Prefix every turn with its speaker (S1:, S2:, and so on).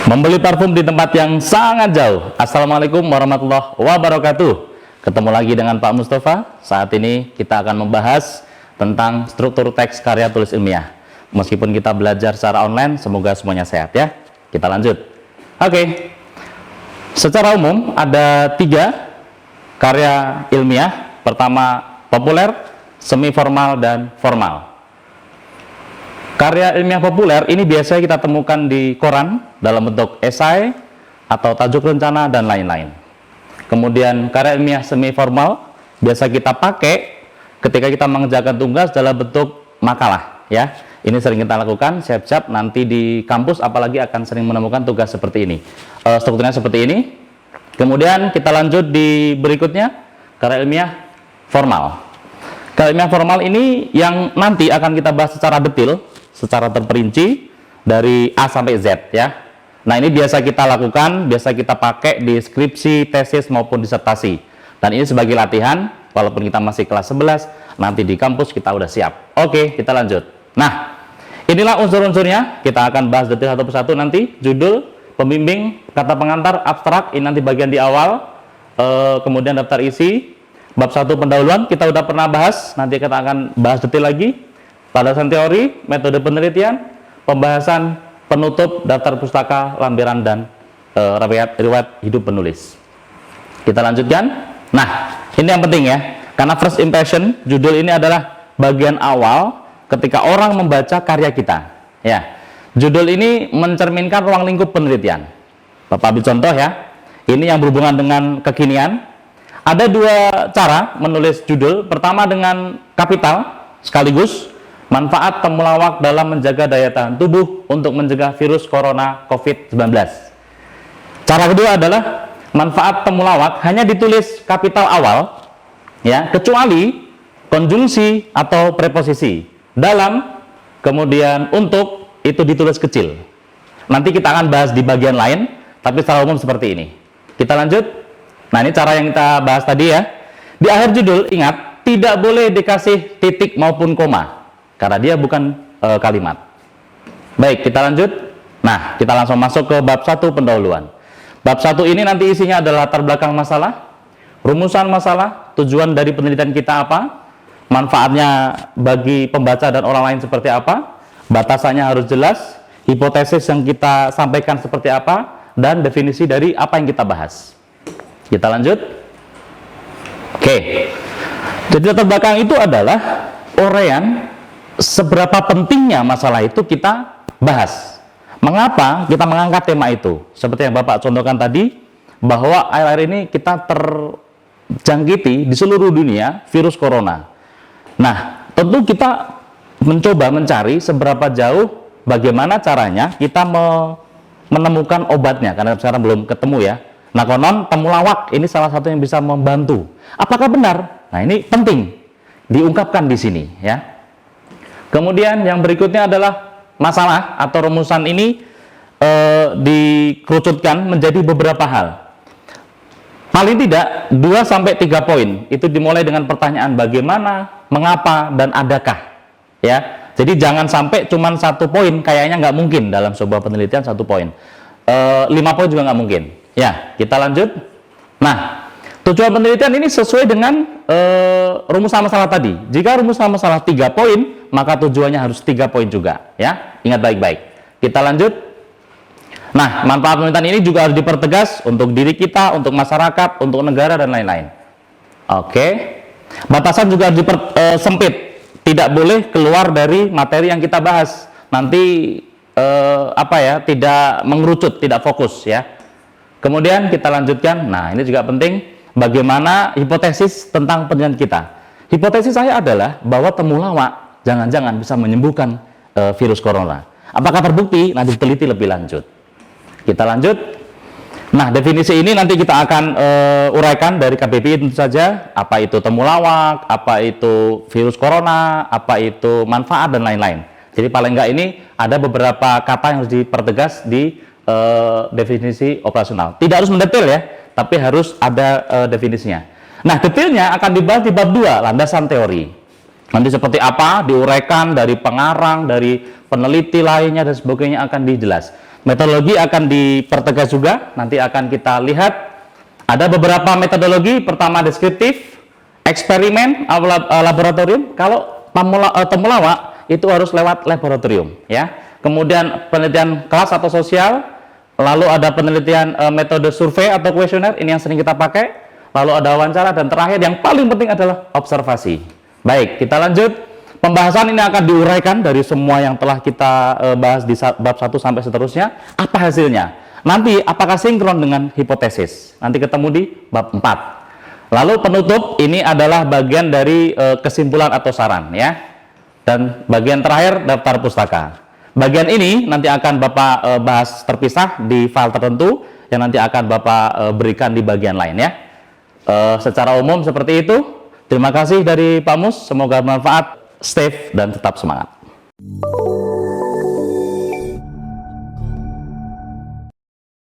S1: Membeli parfum di tempat yang sangat jauh. Assalamualaikum warahmatullahi wabarakatuh. Ketemu lagi dengan Pak Mustafa. Saat ini kita akan membahas tentang struktur teks karya tulis ilmiah. Meskipun kita belajar secara online, semoga semuanya sehat ya. Kita lanjut. Oke. Secara umum ada 3 karya ilmiah. Pertama populer, semi formal, dan formal. Karya ilmiah populer ini biasanya kita temukan di koran dalam bentuk esai atau tajuk rencana dan lain-lain. Kemudian karya ilmiah semi formal biasa kita pakai ketika kita mengerjakan tugas dalam bentuk makalah ya. Ini sering kita lakukan, siap-siap nanti di kampus apalagi akan sering menemukan tugas seperti ini. Strukturnya seperti ini. Kemudian kita lanjut di berikutnya, karya ilmiah formal. Karya ilmiah formal ini yang nanti akan kita bahas secara detail, secara terperinci dari A sampai Z ya. Nah, ini biasa kita lakukan, biasa kita pakai di skripsi, tesis maupun disertasi. Dan ini sebagai latihan, walaupun kita masih kelas 11, nanti di kampus kita udah siap. Oke, kita lanjut. Nah, inilah unsur-unsurnya, kita akan bahas detail satu persatu nanti. Judul, pembimbing, kata pengantar, abstrak, ini nanti bagian di awal. Kemudian daftar isi, bab 1 pendahuluan, kita udah pernah bahas, nanti kita akan bahas detail lagi. Landasan teori, metode penelitian, pembahasan penutup, daftar pustaka, lampiran, dan riwayat hidup penulis. Kita lanjutkan. Nah, ini yang penting ya, karena first impression, judul ini adalah bagian awal ketika orang membaca karya kita. Ya, judul ini mencerminkan ruang lingkup penelitian. Bapak ambil contoh ya, ini yang berhubungan dengan kekinian. Ada 2 cara menulis judul. Pertama dengan kapital sekaligus, manfaat temulawak dalam menjaga daya tahan tubuh untuk mencegah virus corona COVID-19. Cara kedua adalah manfaat temulawak hanya ditulis kapital awal, ya, kecuali konjungsi atau preposisi. Dalam, kemudian untuk itu ditulis kecil. Nanti kita akan bahas di bagian lain, tapi secara umum seperti ini. Kita lanjut. Nah, ini cara yang kita bahas tadi ya. Di akhir judul, ingat, tidak boleh dikasih titik maupun koma. Karena dia bukan kalimat. Baik, kita lanjut. Nah, kita langsung masuk ke bab 1 pendahuluan. Bab 1 ini nanti isinya adalah latar belakang masalah, rumusan masalah, tujuan dari penelitian kita apa, manfaatnya bagi pembaca dan orang lain seperti apa, batasannya harus jelas, hipotesis yang kita sampaikan seperti apa, dan definisi dari apa yang kita bahas. Kita lanjut. Oke. Jadi latar belakang itu adalah uraian seberapa pentingnya masalah itu kita bahas. Mengapa kita mengangkat tema itu? Seperti yang Bapak contohkan tadi, bahwa akhir-akhir ini kita terjangkiti di seluruh dunia virus corona. Nah, tentu kita mencoba mencari seberapa jauh bagaimana caranya kita menemukan obatnya, karena sekarang belum ketemu ya. Nah, konon temulawak ini salah satu yang bisa membantu. Apakah benar? Nah, ini penting diungkapkan di sini ya. Kemudian yang berikutnya adalah masalah atau rumusan ini dikerucutkan menjadi beberapa hal. Paling tidak 2-3 poin. Itu dimulai dengan pertanyaan bagaimana, mengapa, dan adakah. Ya, jadi jangan sampai cuma 1 poin. Kayaknya nggak mungkin dalam sebuah penelitian 1 poin. 5 poin juga nggak mungkin. Ya, kita lanjut. Nah, tujuan penelitian ini sesuai dengan rumusan masalah tadi. Jika rumusan masalah 3 poin, maka tujuannya harus 3 poin juga. Ya, ingat baik-baik. Kita lanjut. Nah, manfaat penelitian ini juga harus dipertegas untuk diri kita, untuk masyarakat, untuk negara, dan lain-lain. Oke. Batasan juga harus dipersempit. Tidak boleh keluar dari materi yang kita bahas. Nanti tidak mengerucut, tidak fokus ya. Kemudian kita lanjutkan. Nah, ini juga penting. Bagaimana hipotesis tentang penelitian kita? Hipotesis saya adalah bahwa temulawak jangan-jangan bisa menyembuhkan virus corona. Apakah terbukti? Nanti diteliti lebih lanjut. Kita lanjut. Nah, definisi ini nanti kita akan uraikan dari KBBI tentu saja. Apa itu temulawak, apa itu virus corona, apa itu manfaat, dan lain-lain. Jadi paling enggak ini ada beberapa kata yang harus dipertegas di definisi operasional. Tidak harus mendetail ya, tapi harus ada definisinya. Nah, detailnya akan dibahas di bab 2, landasan teori. Nanti seperti apa diuraikan dari pengarang, dari peneliti lainnya dan sebagainya akan dijelas. Metodologi akan dipertegas juga, nanti akan kita lihat ada beberapa metodologi. Pertama deskriptif, eksperimen, laboratorium. Kalau temulawak itu harus lewat laboratorium ya. Kemudian penelitian kelas atau sosial, lalu ada penelitian metode survei atau kuesioner, ini yang sering kita pakai, lalu ada wawancara, dan terakhir yang paling penting adalah observasi. Baik, kita lanjut. Pembahasan ini akan diuraikan dari semua yang telah kita bahas di bab 1 sampai seterusnya. Apa hasilnya? Nanti apakah sinkron dengan hipotesis? Nanti ketemu di bab 4. Lalu penutup ini adalah bagian dari kesimpulan atau saran ya. Dan bagian terakhir daftar pustaka. Bagian ini nanti akan Bapak bahas terpisah di file tertentu yang nanti akan Bapak berikan di bagian lain ya. Secara umum seperti itu. Terima kasih dari Pak Mus, semoga bermanfaat. Stay dan tetap semangat.